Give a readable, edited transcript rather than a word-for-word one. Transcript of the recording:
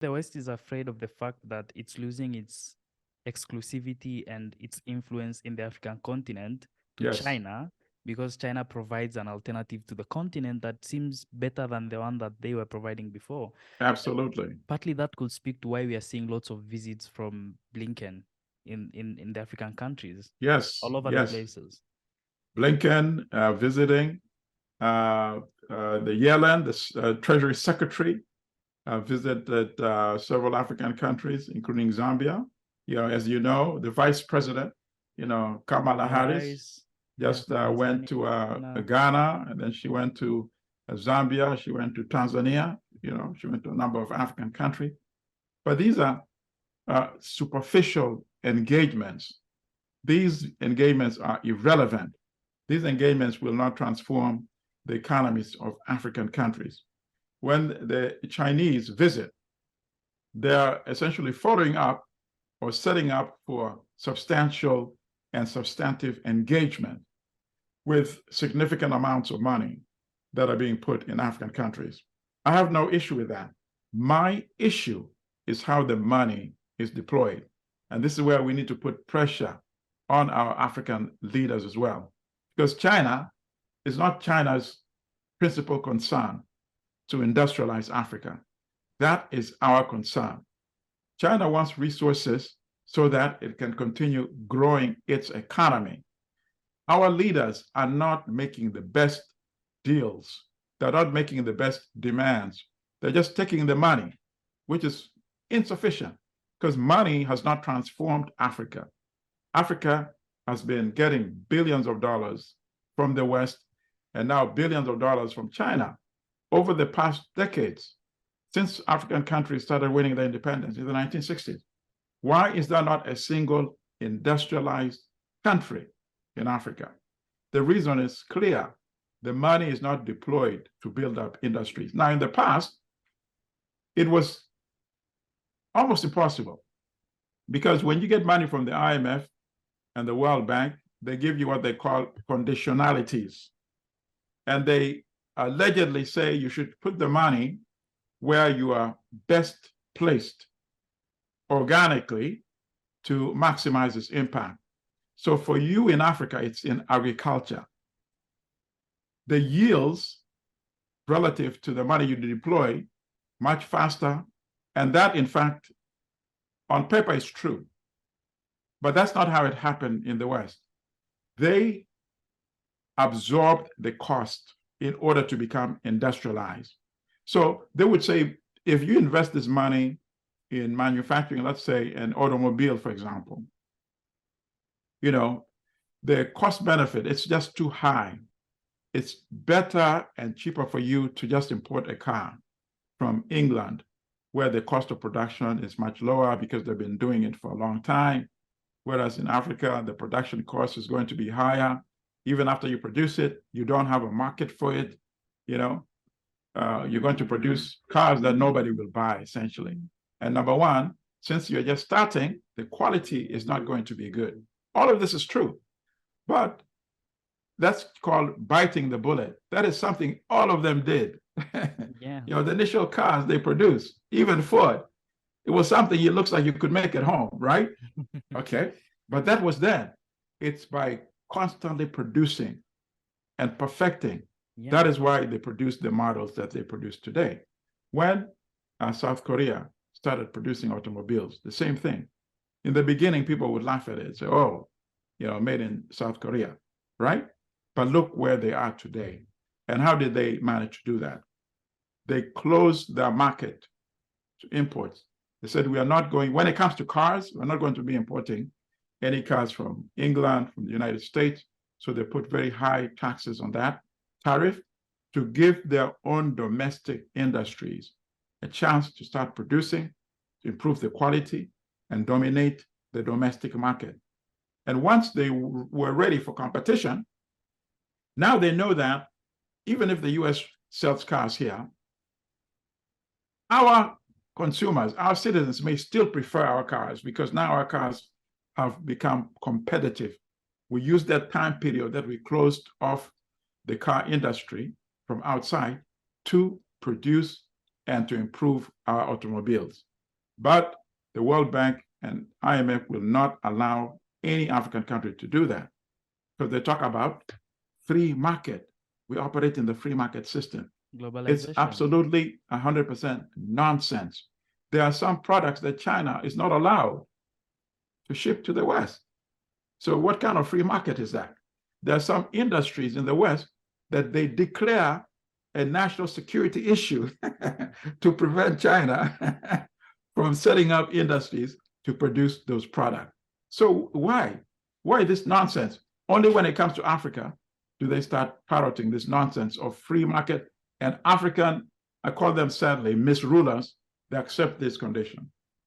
The West is afraid of the fact that it's losing its exclusivity and its influence in the African continent to Yes, China, because China provides an alternative to the continent that seems better than the one that they were providing before. absolutely. Partly that could speak to why we are seeing lots of visits from Blinken in the African countries, Yes, all over the yes. places. Blinken visiting the Yellen, the Treasury Secretary, visited several African countries, including Zambia. As you know, the Vice President, Kamala Kamala Harris, Harris, yeah, just went Tanzania, to Ghana. Ghana, and then she went to Zambia. She went to Tanzania. She went to a number of African countries. But these are superficial engagements. These engagements are irrelevant. These engagements will not transform the economies of African countries. When the Chinese visit, they're essentially following up or setting up for substantial and substantive engagement with significant amounts of money that are being put in African countries. I have no issue with that. My issue is how the money is deployed. And this is where we need to put pressure on our African leaders as well. Because China is not China's principal concern to industrialize Africa. That is our concern. China wants resources so that it can continue growing its economy. Our leaders are not making the best deals. They're not making the best demands. They're just taking the money, which is insufficient because money has not transformed Africa. Africa has been getting billions of dollars from the West and now billions of dollars from China over the past decades, since African countries started winning their independence in the 1960s. Why is there not a single industrialized country in Africa? The reason is clear. The money is not deployed to build up industries. Now, in the past, it was almost impossible because when you get money from the IMF and the World Bank, they give you what they call conditionalities. And they allegedly say you should put the money where you are best placed organically to maximize its impact. So for you in Africa, it's in agriculture. The yields relative to the money you deploy much faster. And that, in fact, on paper is true. But that's not how it happened in the West. They absorbed the cost in order to become industrialized. So they would say, if you invest this money in manufacturing, let's say an automobile, for example, the cost benefit, it's just too high. It's better and cheaper for you to just import a car from England, where the cost of production is much lower because they've been doing it for a long time. Whereas in Africa, the production cost is going to be higher. Even after you produce it, you don't have a market for it. You're going to produce cars that nobody will buy, essentially. And number one, since you're just starting, the quality is not going to be good. All of this is true, but that's called biting the bullet. That is something all of them did. Yeah. The initial cars they produced, even Ford, it was something it looks like you could make at home, right? Okay. But that was then. It's by constantly producing and perfecting. Yeah. That is why they produce the models that they produce today. When South Korea started producing automobiles, the same thing. In the beginning, people would laugh at it and say, oh, made in South Korea, right? But look where they are today. And how did they manage to do that? They closed their market to imports. They said, we are not going, when it comes to cars, we're not going to be importing any cars from England, from the United States. So they put very high taxes on that tariff to give their own domestic industries a chance to start producing, to improve the quality, and dominate the domestic market. And once they were ready for competition, now they know that even if the US sells cars here, our consumers, our citizens may still prefer our cars because now our cars have become competitive. We use that time period that we closed off the car industry from outside to produce and to improve our automobiles. But the World Bank and IMF will not allow any African country to do that, because they talk about free market. We operate in the free market system. It's absolutely 100% nonsense. There are some products that China is not allowed to ship to the West. So what kind of free market is that? There are some industries in the West that they declare a national security issue to prevent China from setting up industries to produce those products. So why? Why this nonsense? Only when it comes to Africa do they start parroting this nonsense of free market, and African, I call them sadly, misrulers, they accept this condition.